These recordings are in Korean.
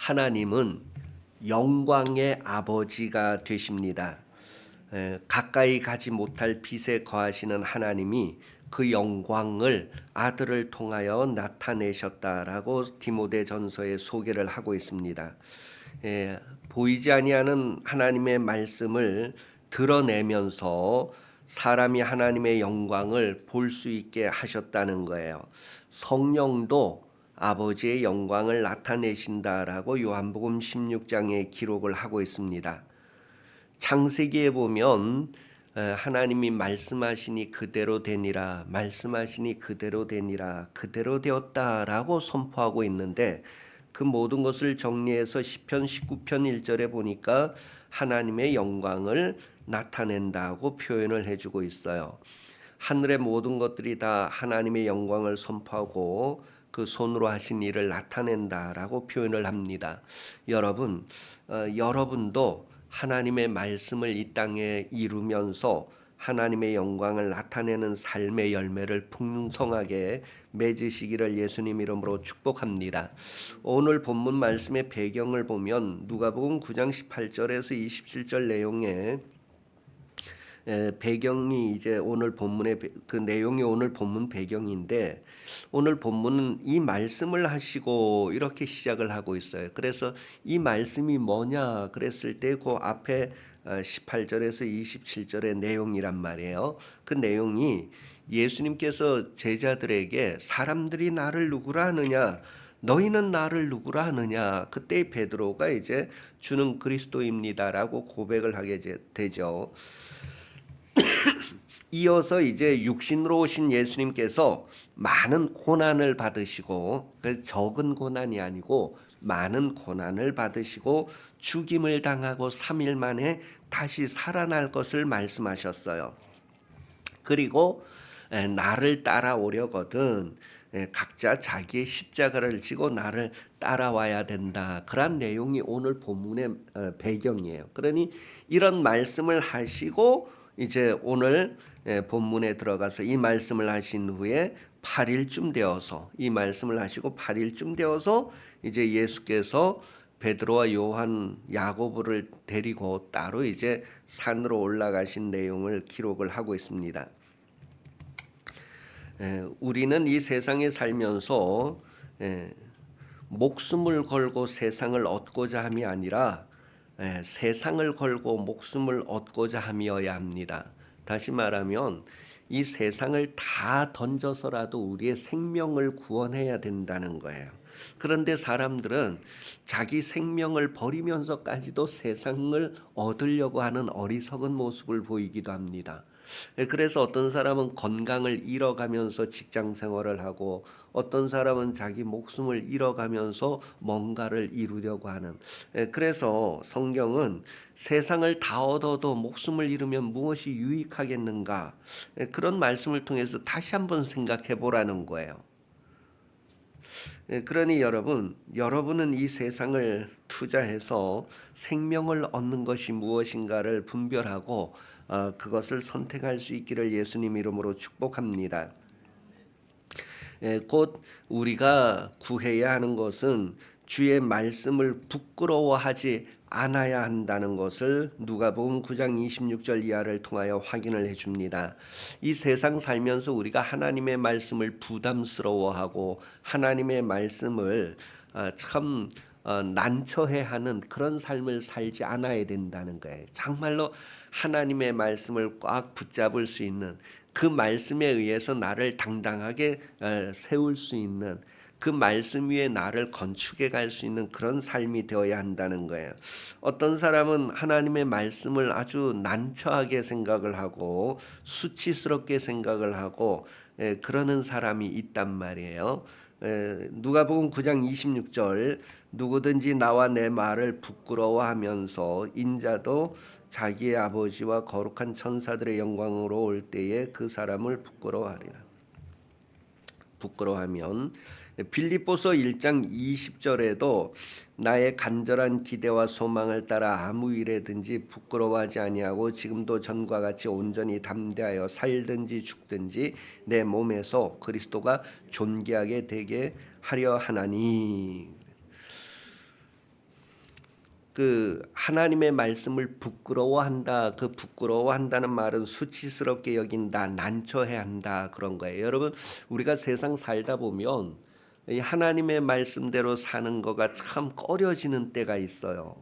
하나님은 영광의 아버지가 되십니다. 가까이 가지 못할 빛에 거하시는 하나님이 그 영광을 아들을 통하여 나타내셨다라고 디모데전서에 소개를 하고 있습니다. 보이지 아니하는 하나님의 말씀을 드러내면서 사람이 하나님의 영광을 볼 수 있게 하셨다는 거예요. 성령도 아버지의 영광을 나타내신다라고 요한복음 16장에 기록을 하고 있습니다. 창세기에 보면 하나님이 말씀하시니 그대로 되니라, 말씀하시니 그대로 되니라, 그대로 되었다라고 선포하고 있는데, 그 모든 것을 정리해서 시편 19편 1절에 보니까 하나님의 영광을 나타낸다고 표현을 해주고 있어요. 하늘의 모든 것들이 다 하나님의 영광을 선포하고 그 손으로 하신 일을 나타낸다라고 표현을 합니다. 여러분도 하나님의 말씀을 이 땅에 이루면서 하나님의 영광을 나타내는 삶의 열매를 풍성하게 맺으시기를 예수님 이름으로 축복합니다. 오늘 본문 말씀의 배경을 보면 누가복음 9장 18절에서 27절 내용에 배경이 이제 오늘 본문의 그 내용이 오늘 본문 배경인데, 오늘 본문은 이 말씀을 하시고 이렇게 시작을 하고 있어요. 그래서 이 말씀이 뭐냐 그랬을 때 그 앞에 18절에서 27절의 내용이란 말이에요. 그 내용이 예수님께서 제자들에게 사람들이 나를 누구라 하느냐, 너희는 나를 누구라 하느냐, 그때 베드로가 이제 주는 그리스도입니다라고 고백을 하게 되죠. 이어서 이제 육신으로 오신 예수님께서 많은 고난을 받으시고, 적은 고난이 아니고 많은 고난을 받으시고 죽임을 당하고 3일 만에 다시 살아날 것을 말씀하셨어요. 그리고 나를 따라오려거든 각자 자기의 십자가를 지고 나를 따라와야 된다. 그런 내용이 오늘 본문의 배경이에요. 그러니 이런 말씀을 하시고 이제 오늘 본문에 들어가서 이 말씀을 하신 후에 8일쯤 되어서, 이 말씀을 하시고 8일쯤 되어서 이제 예수께서 베드로와 요한, 야고보를 데리고 따로 이제 산으로 올라가신 내용을 기록을 하고 있습니다. 우리는 이 세상에 살면서 목숨을 걸고 세상을 얻고자 함이 아니라 세상을 걸고 목숨을 얻고자 함이어야 합니다. 다시 말하면 이 세상을 다 던져서라도 우리의 생명을 구원해야 된다는 거예요. 그런데 사람들은 자기 생명을 버리면서까지도 세상을 얻으려고 하는 어리석은 모습을 보이기도 합니다. 그래서 어떤 사람은 건강을 잃어가면서 직장 생활을 하고, 어떤 사람은 자기 목숨을 잃어가면서 뭔가를 이루려고 하는, 그래서 성경은 세상을 다 얻어도 목숨을 잃으면 무엇이 유익하겠는가, 그런 말씀을 통해서 다시 한번 생각해 보라는 거예요. 그러니 여러분은 이 세상을 투자해서 생명을 얻는 것이 무엇인가를 분별하고 그것을 선택할 수 있기를 예수님 이름으로 축복합니다. 곧 우리가 구해야 하는 것은 주의 말씀을 부끄러워하지 않아야 한다는 것을 누가복음 9장 26절 이하를 통하여 확인을 해줍니다. 이 세상 살면서 우리가 하나님의 말씀을 부담스러워하고 하나님의 말씀을 참 난처해하는 그런 삶을 살지 않아야 된다는 거예요. 정말로 하나님의 말씀을 꽉 붙잡을 수 있는, 그 말씀에 의해서 나를 당당하게 세울 수 있는, 그 말씀 위에 나를 건축해 갈 수 있는 그런 삶이 되어야 한다는 거예요. 어떤 사람은 하나님의 말씀을 아주 난처하게 생각을 하고 수치스럽게 생각을 하고 그러는 사람이 있단 말이에요. 누가복음 9장 26절, 누구든지 나와 내 말을 부끄러워하면서 인자도 자기의 아버지와 거룩한 천사들의 영광으로 올 때에 그 사람을 부끄러워하면, 빌립보서 1장 20절에도 나의 간절한 기대와 소망을 따라 아무 일에든지 부끄러워하지 아니하고 지금도 전과 같이 온전히 담대하여 살든지 죽든지 내 몸에서 그리스도가 존귀하게 되게 하려 하나니. 그 하나님의 말씀을 부끄러워한다. 그 부끄러워한다는 말은 수치스럽게 여긴다, 난처해 한다 그런 거예요. 여러분, 우리가 세상 살다 보면 이 하나님의 말씀대로 사는 거가 참 꺼려지는 때가 있어요.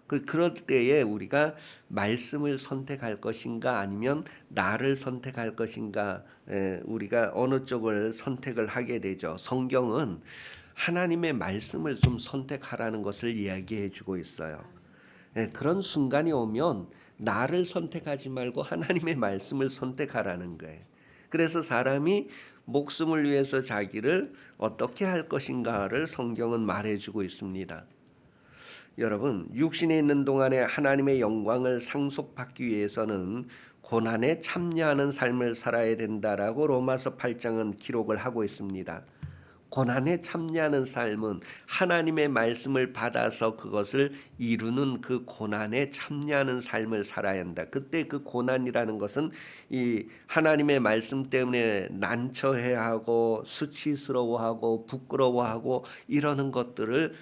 그럴 때에 우리가 말씀을 선택할 것인가 아니면 나를 선택할 것인가, 우리가 어느 쪽을 선택을 하게 되죠. 성경은 하나님의 말씀을 좀 선택하라는 것을 이야기해 주고 있어요. 그런 순간이 오면 나를 선택하지 말고 하나님의 말씀을 선택하라는 거예요. 그래서 사람이 목숨을 위해서 자기를 어떻게 할 것인가를 성경은 말해주고 있습니다. 여러분, 육신에 있는 동안에 하나님의 영광을 상속받기 위해서는 고난에 참여하는 삶을 살아야 된다라고 로마서 8장은 기록을 하고 있습니다. 고난에 참여하는 삶은 하나님의 말씀을 받아서 그것을 이루는 그 고난에 참여하는 삶을 살아야 한다. 그때 그 고난이라는 것은 이 하나님의 말씀 때문에 난처해하고 수치스러워하고 부끄러워하고 이러는 것들을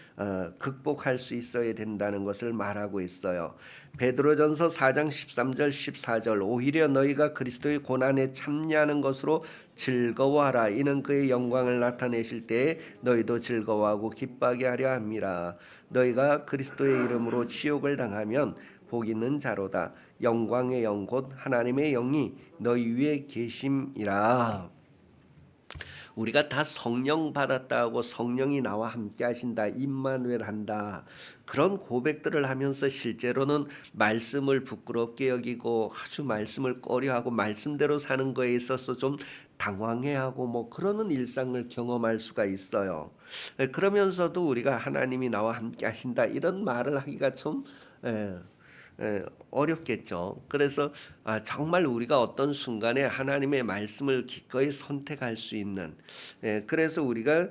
극복할 수 있어야 된다는 것을 말하고 있어요. 베드로전서 4장 13절 14절 오히려 너희가 그리스도의 고난에 참여하는 것으로 즐거워하라. 이는 그의 영광을 나타내실 때에 너희도 즐거워하고 기뻐하게 하려 함이라. 너희가 그리스도의 이름으로 치욕을 당하면 복 있는 자로다. 영광의 영 곧 하나님의 영이 너희 위에 계심이라. 우리가 다 성령 받았다고 성령이 나와 함께 하신다, 임마누엘 한다, 그런 고백들을 하면서 실제로는 말씀을 부끄럽게 여기고 아주 말씀을 꺼려하고 말씀대로 사는 거에 있어서 좀 당황해하고 뭐 그러는 일상을 경험할 수가 있어요. 그러면서도 우리가 하나님이 나와 함께 하신다 이런 말을 하기가 좀 어렵겠죠. 그래서 정말 우리가 어떤 순간에 하나님의 말씀을 기꺼이 선택할 수 있는, 그래서 우리가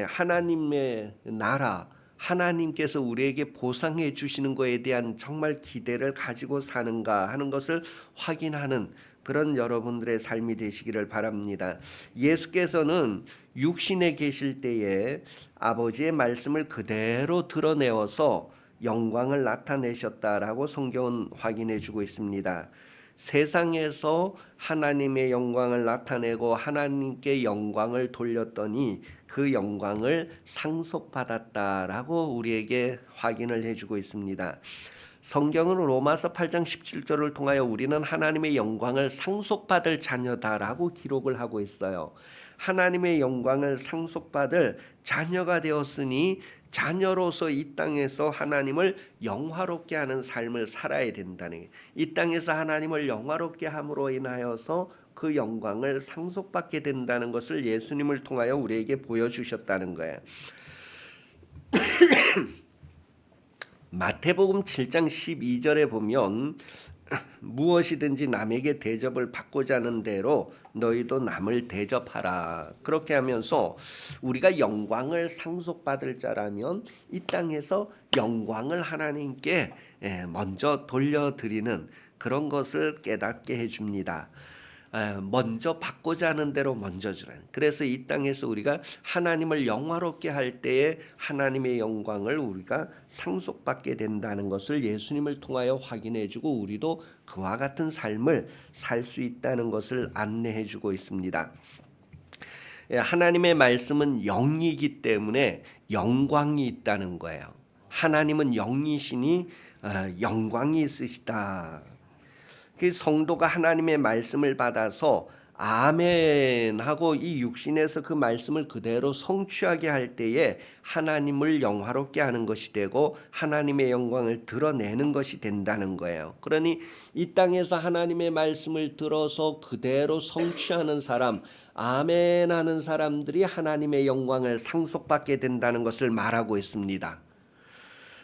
하나님의 나라, 하나님께서 우리에게 보상해 주시는 것에 대한 정말 기대를 가지고 사는가 하는 것을 확인하는 그런 여러분들의 삶이 되시기를 바랍니다. 예수께서는 육신에 계실 때에 아버지의 말씀을 그대로 드러내어서 영광을 나타내셨다라고 성경은 확인해 주고 있습니다. 세상에서 하나님의 영광을 나타내고 하나님께 영광을 돌렸더니 그 영광을 상속받았다라고 우리에게 확인을 해주고 있습니다. 성경은 로마서 8장 17절을 통하여 우리는 하나님의 영광을 상속받을 자녀다라고 기록을 하고 있어요. 하나님의 영광을 상속받을 자녀가 되었으니 자녀로서 이 땅에서 하나님을 영화롭게 하는 삶을 살아야 된다는, 이 땅에서 하나님을 영화롭게 함으로 인하여서 그 영광을 상속받게 된다는 것을 예수님을 통하여 우리에게 보여주셨다는 거예요. 마태복음 7장 12절에 보면 무엇이든지 남에게 대접을 받고자 하는 대로 너희도 남을 대접하라. 그렇게 하면서 우리가 영광을 상속받을 자라면 이 땅에서 영광을 하나님께 먼저 돌려드리는 그런 것을 깨닫게 해줍니다. 먼저 받고자 하는 대로 먼저 주라는. 그래서 이 땅에서 우리가 하나님을 영화롭게 할 때에 하나님의 영광을 우리가 상속받게 된다는 것을 예수님을 통하여 확인해주고 우리도 그와 같은 삶을 살 수 있다는 것을 안내해주고 있습니다. 하나님의 말씀은 영이기 때문에 영광이 있다는 거예요. 하나님은 영이시니 영광이 있으시다. 그 성도가 하나님의 말씀을 받아서 아멘 하고 이 육신에서 그 말씀을 그대로 성취하게 할 때에 하나님을 영화롭게 하는 것이 되고 하나님의 영광을 드러내는 것이 된다는 거예요. 그러니 이 땅에서 하나님의 말씀을 들어서 그대로 성취하는 사람, 아멘 하는 사람들이 하나님의 영광을 상속받게 된다는 것을 말하고 있습니다.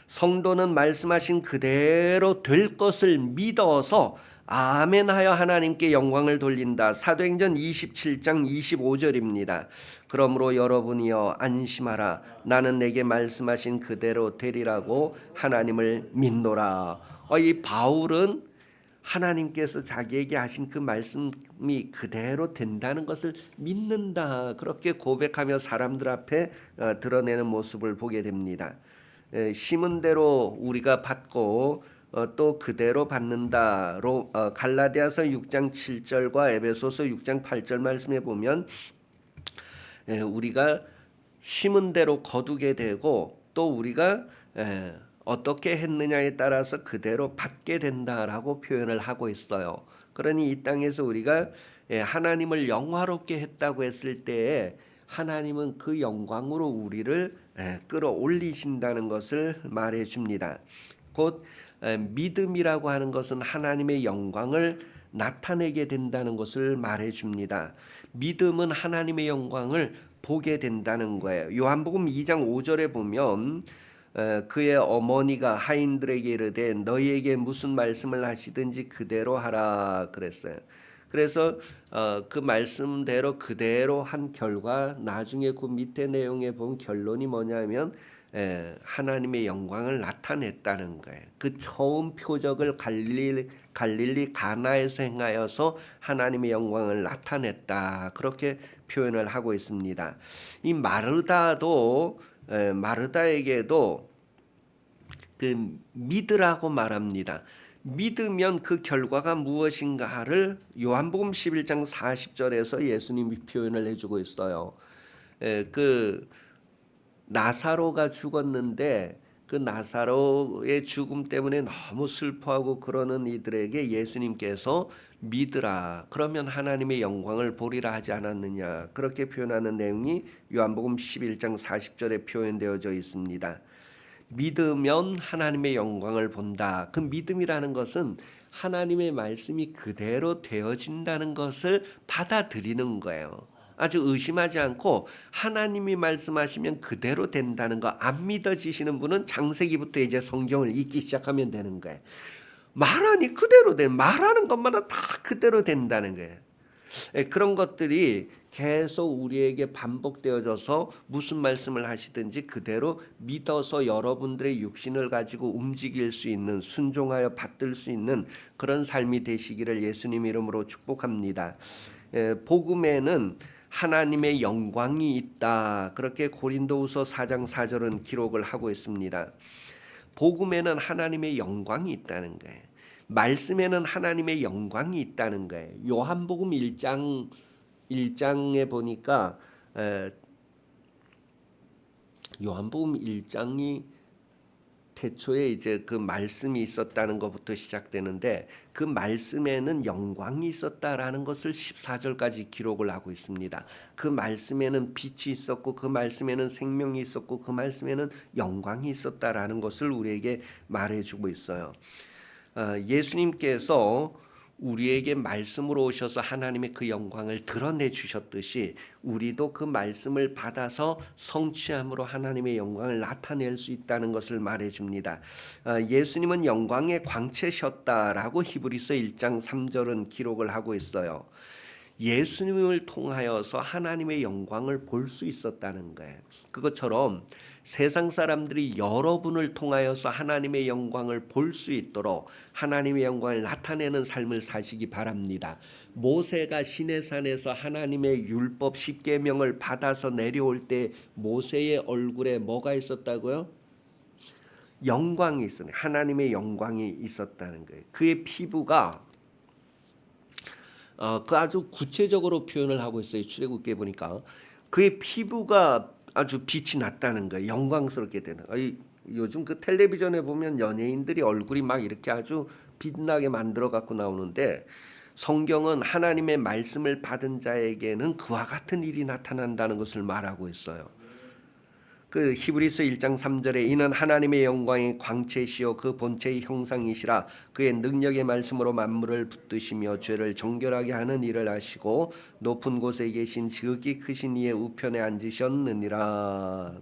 성도는 말씀하신 그대로 될 것을 믿어서 아멘하여 하나님께 영광을 돌린다. 사도행전 27장 25절입니다. 그러므로 여러분이여 안심하라. 나는 내게 말씀하신 그대로 되리라고 하나님을 믿노라. 이 바울은 하나님께서 자기에게 하신 그 말씀이 그대로 된다는 것을 믿는다. 그렇게 고백하며 사람들 앞에 드러내는 모습을 보게 됩니다. 심은 대로 우리가 받고 또 그대로 받는다. 갈라디아서 6장 7절과 에베소서 6장 8절 말씀에 보면 우리가 심은 대로 거두게 되고 또 우리가 어떻게 했느냐에 따라서 그대로 받게 된다라고 표현을 하고 있어요. 그러니 이 땅에서 우리가 하나님을 영화롭게 했다고 했을 때에 하나님은 그 영광으로 우리를 끌어올리신다는 것을 말해 줍니다. 곧 믿음이라고 하는 것은 하나님의 영광을 나타내게 된다는 것을 말해 줍니다. 믿음은 하나님의 영광을 보게 된다는 거예요. 요한복음 2장 5절에 보면 그의 어머니가 하인들에게 이르되 너희에게 무슨 말씀을 하시든지 그대로 하라 그랬어요. 그래서 그 말씀대로 그대로 한 결과 나중에 그 밑에 내용에 보면 결론이 뭐냐면 하나님의 영광을 나타냈다는 거예요. 그 처음 표적을 갈릴리 가나에서 행하여서 하나님의 영광을 나타냈다. 그렇게 표현을 하고 있습니다. 이 마르다에게도 그 믿으라고 말합니다. 믿으면 그 결과가 무엇인가를 요한복음 11장 40절에서 예수님이 표현을 해주고 있어요. 그 나사로가 죽었는데 그 나사로의 죽음 때문에 너무 슬퍼하고 그러는 이들에게 예수님께서 믿으라 그러면 하나님의 영광을 보리라 하지 않았느냐 그렇게 표현하는 내용이 요한복음 11장 40절에 표현되어져 있습니다. 믿으면 하나님의 영광을 본다. 그 믿음이라는 것은 하나님의 말씀이 그대로 되어진다는 것을 받아들이는 거예요. 아주 의심하지 않고 하나님이 말씀하시면 그대로 된다는 거 안 믿어지시는 분은 창세기부터 이제 성경을 읽기 시작하면 되는 거예요. 말하니 그대로 돼. 말하는 것마다 다 그대로 된다는 거예요. 그런 것들이 계속 우리에게 반복되어져서 무슨 말씀을 하시든지 그대로 믿어서 여러분들의 육신을 가지고 움직일 수 있는 순종하여 받들 수 있는 그런 삶이 되시기를 예수님 이름으로 축복합니다. 복음에는 하나님의 영광이 있다. 그렇게 고린도후서 4장 4절은 기록을 하고 있습니다. 복음에는 하나님의 영광이 있다는 거예요. 말씀에는 하나님의 영광이 있다는 거예요. 요한복음 1장에 보니까 요한복음 1장이 태초에 이제 그 말씀이 있었다는 것부터 시작되는데 그 말씀에는 영광이 있었다라는 것을 14절까지 기록을 하고 있습니다. 그 말씀에는 빛이 있었고 그 말씀에는 생명이 있었고 그 말씀에는 영광이 있었다라는 것을 우리에게 말해주고 있어요. 예수님께서 우리에게 말씀으로 오셔서 하나님의 그 영광을 드러내 주셨듯이 우리도 그 말씀을 받아서 성취함으로 하나님의 영광을 나타낼 수 있다는 것을 말해줍니다. 예수님은 영광의 광채셨다라고 히브리서 1장 3절은 기록을 하고 있어요. 예수님을 통하여서 하나님의 영광을 볼 수 있었다는 거예요. 그것처럼 세상 사람들이 여러분을 통하여서 하나님의 영광을 볼 수 있도록 하나님의 영광을 나타내는 삶을 사시기 바랍니다. 모세가 시내산에서 하나님의 율법 10계명을 받아서 내려올 때 모세의 얼굴에 뭐가 있었다고요? 영광이 있었네. 하나님의 영광이 있었다는 거예요. 그의 피부가 그 아주 구체적으로 표현을 하고 있어요. 출애굽기에 보니까 그의 피부가 아주 빛이 났다는 거예요. 영광스럽게 되는. 요즘 그 텔레비전에 보면 연예인들이 얼굴이 막 이렇게 아주 빛나게 만들어 갖고 나오는데 성경은 하나님의 말씀을 받은 자에게는 그와 같은 일이 나타난다는 것을 말하고 있어요. 그 히브리서 1장 3절에 이는 하나님의 영광의 광채시요 그 본체의 형상이시라 그의 능력의 말씀으로 만물을 붙드시며 죄를 정결하게 하는 일을 하시고 높은 곳에 계신 지극히 크신 이의 우편에 앉으셨느니라.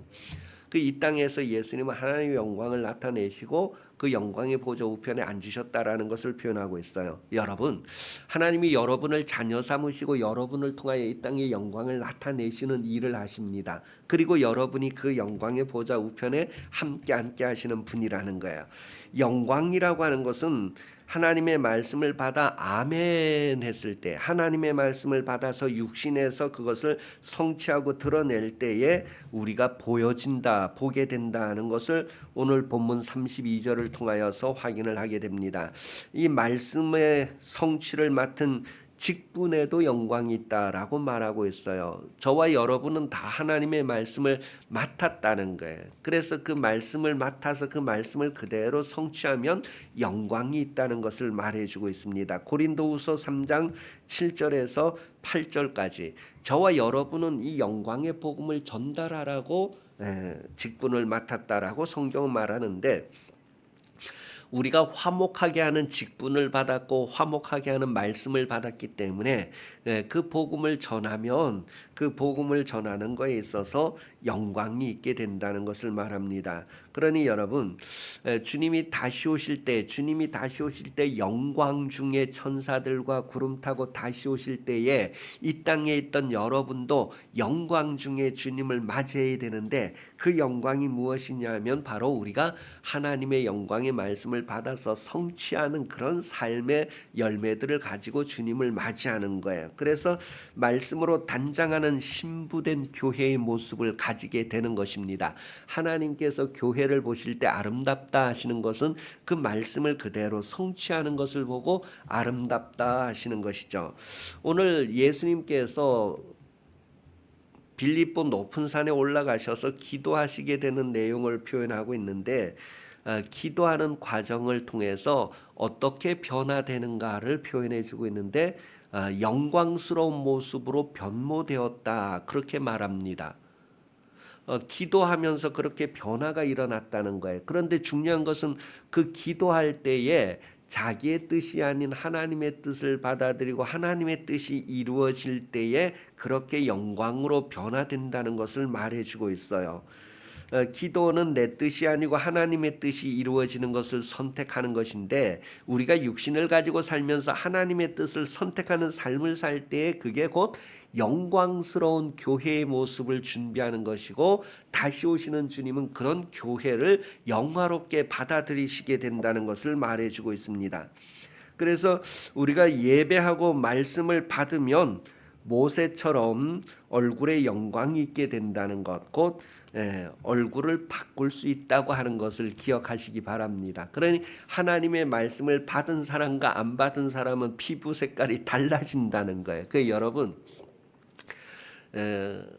그 이 땅에서 예수님은 하나님의 영광을 나타내시고 그 영광의 보좌 우편에 앉으셨다라는 것을 표현하고 있어요. 여러분, 하나님이 여러분을 자녀 삼으시고 여러분을 통하여 이 땅의 영광을 나타내시는 일을 하십니다. 그리고 여러분이 그 영광의 보좌 우편에 함께 하시는 분이라는 거예요. 영광이라고 하는 것은 하나님의 말씀을 받아 아멘 했을 때, 하나님의 말씀을 받아서 육신에서 그것을 성취하고 드러낼 때에 우리가 보여진다, 보게 된다는 것을 오늘 본문 32절을 통하여서 확인을 하게 됩니다. 이 말씀의 성취를 맡은 직분에도 영광이 있다라고 말하고 있어요. 저와 여러분은 다 하나님의 말씀을 맡았다는 거예요. 그래서 그 말씀을 맡아서 그 말씀을 그대로 성취하면 영광이 있다는 것을 말해주고 있습니다. 고린도후서 3장 7절에서 8절까지 저와 여러분은 이 영광의 복음을 전달하라고 직분을 맡았다라고 성경은 말하는데, 우리가 화목하게 하는 직분을 받았고 화목하게 하는 말씀을 받았기 때문에 그 복음을 전하면 그 복음을 전하는 것에 있어서 영광이 있게 된다는 것을 말합니다. 그러니 여러분, 주님이 다시 오실 때 영광 중에 천사들과 구름 타고 다시 오실 때에 이 땅에 있던 여러분도 영광 중에 주님을 맞이해야 되는데, 그 영광이 무엇이냐 하면 바로 우리가 하나님의 영광의 말씀을 받아서 성취하는 그런 삶의 열매들을 가지고 주님을 맞이하는 거예요. 그래서 말씀으로 단장하는 신부된 교회의 모습을 가지게 되는 것입니다. 하나님께서 교회를 보실 때 아름답다 하시는 것은 그 말씀을 그대로 성취하는 것을 보고 아름답다 하시는 것이죠. 오늘 예수님께서 빌립보 높은 산에 올라가셔서 기도하시게 되는 내용을 표현하고 있는데, 기도하는 과정을 통해서 어떻게 변화되는가를 표현해 주고 있는데, 영광스러운 모습으로 변모되었다 그렇게 말합니다. 기도하면서 그렇게 변화가 일어났다는 거예요. 그런데 중요한 것은 그 기도할 때에 자기의 뜻이 아닌 하나님의 뜻을 받아들이고 하나님의 뜻이 이루어질 때에 그렇게 영광으로 변화된다는 것을 말해주고 있어요. 기도는 내 뜻이 아니고 하나님의 뜻이 이루어지는 것을 선택하는 것인데, 우리가 육신을 가지고 살면서 하나님의 뜻을 선택하는 삶을 살 때에 그게 곧 영광스러운 교회의 모습을 준비하는 것이고, 다시 오시는 주님은 그런 교회를 영화롭게 받아들이시게 된다는 것을 말해주고 있습니다. 그래서 우리가 예배하고 말씀을 받으면 모세처럼 얼굴에 영광이 있게 된다는 것, 곧 얼굴을 바꿀 수 있다고 하는 것을 기억하시기 바랍니다. 그러니 하나님의 말씀을 받은 사람과 안 받은 사람은 피부 색깔이 달라진다는 거예요. 그 여러분,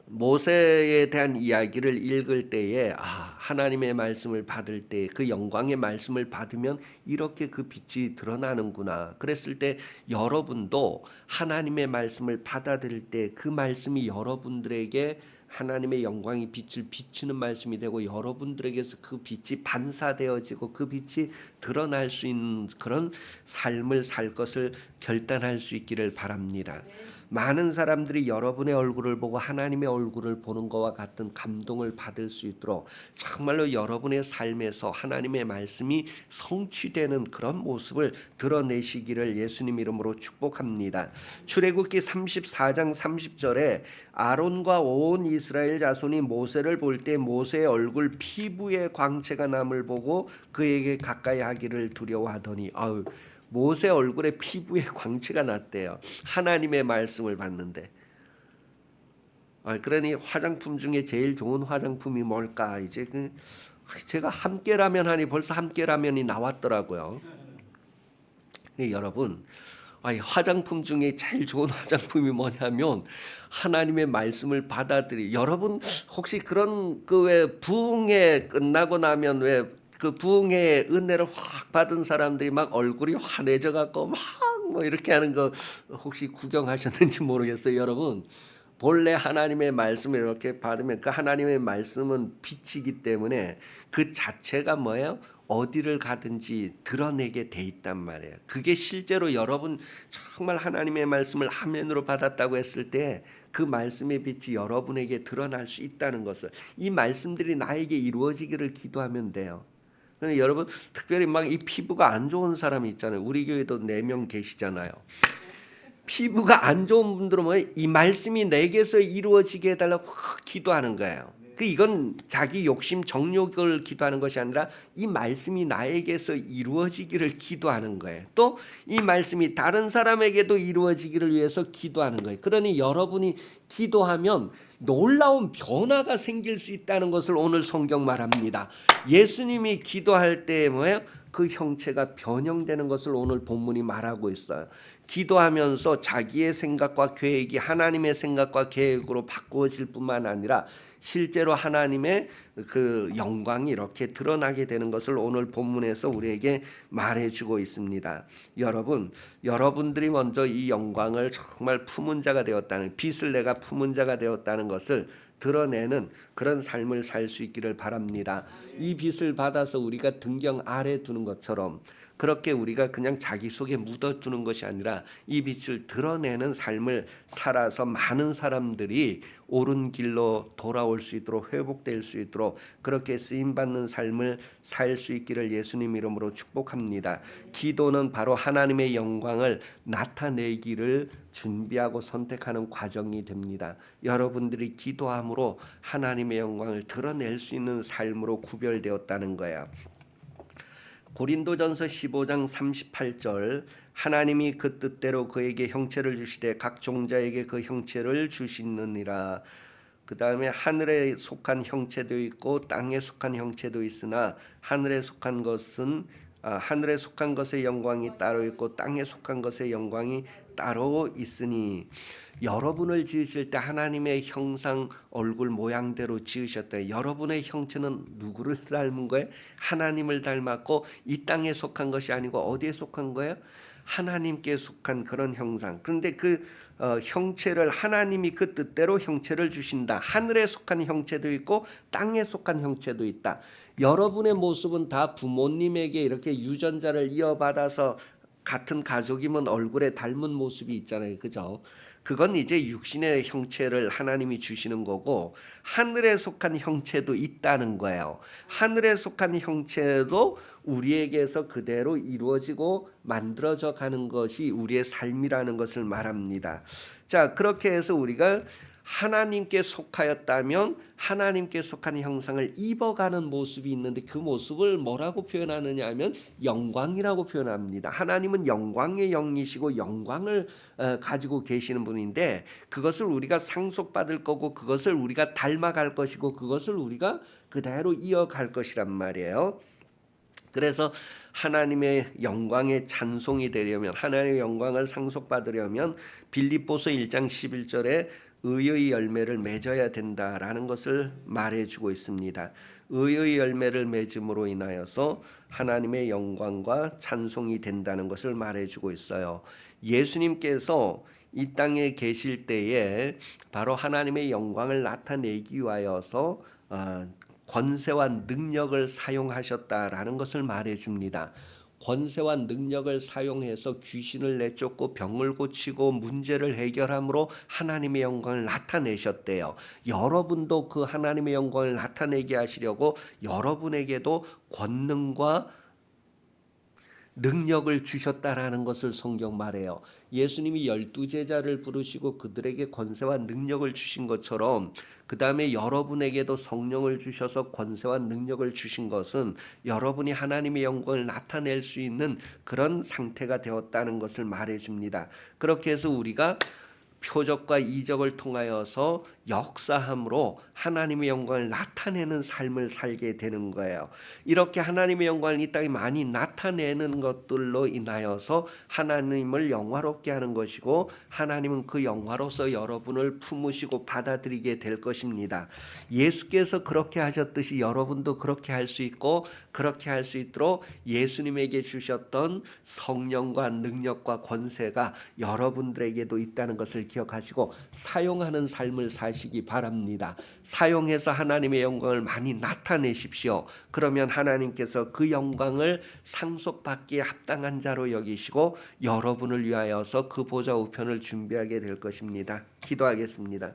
모세에 대한 이야기를 읽을 때에 하나님의 말씀을 받을 때 그 영광의 말씀을 받으면 이렇게 그 빛이 드러나는구나. 그랬을 때 여러분도 하나님의 말씀을 받아들일 때 그 말씀이 여러분들에게 하나님의 영광이 빛을 비추는 말씀이 되고, 여러분들에게서 그 빛이 반사되어지고 그 빛이 드러날 수 있는 그런 삶을 살 것을 결단할 수 있기를 바랍니다. 많은 사람들이 여러분의 얼굴을 보고 하나님의 얼굴을 보는 것과 같은 감동을 받을 수 있도록 정말로 여러분의 삶에서 하나님의 말씀이 성취되는 그런 모습을 드러내시기를 예수님 이름으로 축복합니다. 출애굽기 34장 30절에 아론과 온 이스라엘 자손이 모세를 볼 때 모세의 얼굴 피부에 광채가 남을 보고 그에게 가까이 하기를 두려워하더니, 모세 얼굴에 피부에 광채가 났대요. 하나님의 말씀을 받는데. 그러니 화장품 중에 제일 좋은 화장품이 뭘까? 이제 제가 함께라면 하니 벌써 함께라면이 나왔더라고요. 여러분, 화장품 중에 제일 좋은 화장품이 뭐냐면 하나님의 말씀을 여러분 혹시 그런 왜 부흥회 끝나고 나면 왜 그 부흥의 은혜를 확 받은 사람들이 막 얼굴이 환해져 갖고 막 뭐 이렇게 하는 거 혹시 구경하셨는지 모르겠어요. 여러분, 본래 하나님의 말씀을 이렇게 받으면 그 하나님의 말씀은 빛이기 때문에 그 자체가 뭐예요? 어디를 가든지 드러내게 돼 있단 말이에요. 그게 실제로 여러분 정말 하나님의 말씀을 화면으로 받았다고 했을 때 그 말씀의 빛이 여러분에게 드러날 수 있다는 것을, 이 말씀들이 나에게 이루어지기를 기도하면 돼요. 근데 여러분, 특별히 막 이 피부가 안 좋은 사람이 있잖아요. 우리 교회도 4명 계시잖아요. 피부가 안 좋은 분들은 이 말씀이 내게서 이루어지게 해달라고 기도하는 거예요. 이건 자기 욕심 정욕을 기도하는 것이 아니라 이 말씀이 나에게서 이루어지기를 기도하는 거예요. 또 이 말씀이 다른 사람에게도 이루어지기를 위해서 기도하는 거예요. 그러니 여러분이 기도하면 놀라운 변화가 생길 수 있다는 것을 오늘 성경 말합니다. 예수님이 기도할 때 뭐예요? 그 형체가 변형되는 것을 오늘 본문이 말하고 있어요. 기도하면서 자기의 생각과 계획이 하나님의 생각과 계획으로 바꾸어질 뿐만 아니라 실제로 하나님의 그 영광이 이렇게 드러나게 되는 것을 오늘 본문에서 우리에게 말해주고 있습니다. 여러분들이 먼저 이 영광을 정말 품은 자가 되었다는, 빛을 내가 품은 자가 되었다는 것을 드러내는 그런 삶을 살 수 있기를 바랍니다. 이 빛을 받아서 우리가 등경 아래 두는 것처럼 그렇게 우리가 그냥 자기 속에 묻어두는 것이 아니라 이 빛을 드러내는 삶을 살아서 많은 사람들이 옳은 길로 돌아올 수 있도록, 회복될 수 있도록 그렇게 쓰임받는 삶을 살 수 있기를 예수님 이름으로 축복합니다. 기도는 바로 하나님의 영광을 나타내기를 준비하고 선택하는 과정이 됩니다. 여러분들이 기도함으로 하나님의 영광을 드러낼 수 있는 삶으로 구별되었다는 거야. 고린도전서 15장 38절 하나님이 그 뜻대로 그에게 형체를 주시되 각 종자에게 그 형체를 주시느니라. 그 다음에 하늘에 속한 형체도 있고 땅에 속한 형체도 있으나 하늘에 속한 것의 영광이 따로 있고 땅에 속한 것의 영광이 따로 있으니 여러분을 지으실 때 하나님의 형상 얼굴 모양대로 지으셨다. 여러분의 형체는 누구를 닮은 거예요? 하나님을 닮았고 이 땅에 속한 것이 아니고 어디에 속한 거예요? 하나님께 속한 그런 형상. 그런데 그 형체를 하나님이 그 뜻대로 형체를 주신다. 하늘에 속한 형체도 있고 땅에 속한 형체도 있다. 여러분의 모습은 다 부모님에게 이렇게 유전자를 이어받아서 같은 가족이면 얼굴에 닮은 모습이 있잖아요. 그죠? 그건 이제 육신의 형체를 하나님이 주시는 거고 하늘에 속한 형체도 있다는 거예요. 하늘에 속한 형체도 우리에게서 그대로 이루어지고 만들어져 가는 것이 우리의 삶이라는 것을 말합니다. 자, 그렇게 해서 우리가 하나님께 속하였다면 하나님께 속한 형상을 입어가는 모습이 있는데 그 모습을 뭐라고 표현하느냐 하면 영광이라고 표현합니다. 하나님은 영광의 영이시고 영광을 가지고 계시는 분인데 그것을 우리가 상속받을 거고 그것을 우리가 닮아갈 것이고 그것을 우리가 그대로 이어갈 것이란 말이에요. 그래서 하나님의 영광의 찬송이 되려면 하나님의 영광을 상속받으려면 빌립보서 1장 11절에 의의 열매를 맺어야 된다라는 것을 말해주고 있습니다. 의의 열매를 맺음으로 인하여서 하나님의 영광과 찬송이 된다는 것을 말해주고 있어요. 예수님께서 이 땅에 계실 때에 바로 하나님의 영광을 나타내기 위하여서 권세와 능력을 사용하셨다라는 것을 말해줍니다. 권세와 능력을 사용해서 귀신을 내쫓고 병을 고치고 문제를 해결함으로 하나님의 영광을 나타내셨대요. 여러분도 그 하나님의 영광을 나타내게 하시려고 여러분에게도 권능과 능력을 주셨다라는 것을 성경 말해요. 예수님이 12제자를 부르시고 그들에게 권세와 능력을 주신 것처럼 그 다음에 여러분에게도 성령을 주셔서 권세와 능력을 주신 것은 여러분이 하나님의 영광을 나타낼 수 있는 그런 상태가 되었다는 것을 말해줍니다. 그렇게 해서 우리가 표적과 이적을 통하여서 역사함으로 하나님의 영광을 나타내는 삶을 살게 되는 거예요. 이렇게 하나님의 영광을 이 땅에 많이 나타내는 것들로 인하여서 하나님을 영화롭게 하는 것이고 하나님은 그 영화로서 여러분을 품으시고 받아들이게 될 것입니다. 예수께서 그렇게 하셨듯이 여러분도 그렇게 할 수 있고 그렇게 할 수 있도록 예수님에게 주셨던 성령과 능력과 권세가 여러분들에게도 있다는 것을 기억하시고 사용하는 삶을 사시기 바랍니다. 사용해서 하나님의 영광을 많이 나타내십시오. 그러면 하나님께서 그 영광을 상속받기에 합당한 자로 여기시고 여러분을 위하여서 그 보좌 우편을 준비하게 될 것입니다. 기도하겠습니다.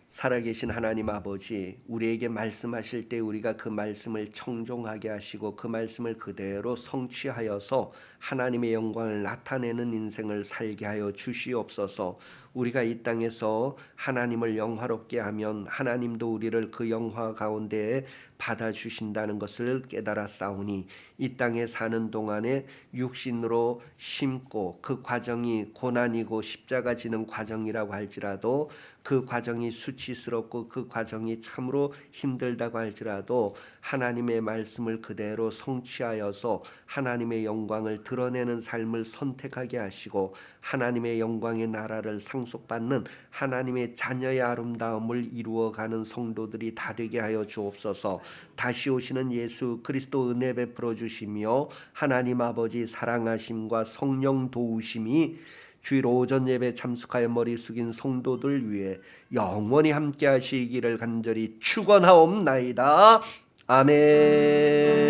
살아계신 하나님 아버지, 우리에게 말씀하실 때 우리가 그 말씀을 청종하게 하시고 그 말씀을 그대로 성취하여서 하나님의 영광을 나타내는 인생을 살게 하여 주시옵소서. 우리가 이 땅에서 하나님을 영화롭게 하면 하나님도 우리를 그 영화 가운데 받아주신다는 것을 깨달았사오니 이 땅에 사는 동안에 육신으로 심고 그 과정이 고난이고 십자가 지는 과정이라고 할지라도 그 과정이 수치스럽고 그 과정이 참으로 힘들다고 할지라도 하나님의 말씀을 그대로 성취하여서 하나님의 영광을 드러내는 삶을 선택하게 하시고 하나님의 영광의 나라를 상속받는 하나님의 자녀의 아름다움을 이루어가는 성도들이 다 되게 하여 주옵소서. 다시 오시는 예수 그리스도 은혜 베풀어 주시며 하나님 아버지 사랑하심과 성령 도우심이 주일 오전 예배 참석하여 머리 숙인 성도들 위해 영원히 함께 하시기를 간절히 축원하옵나이다. 아멘.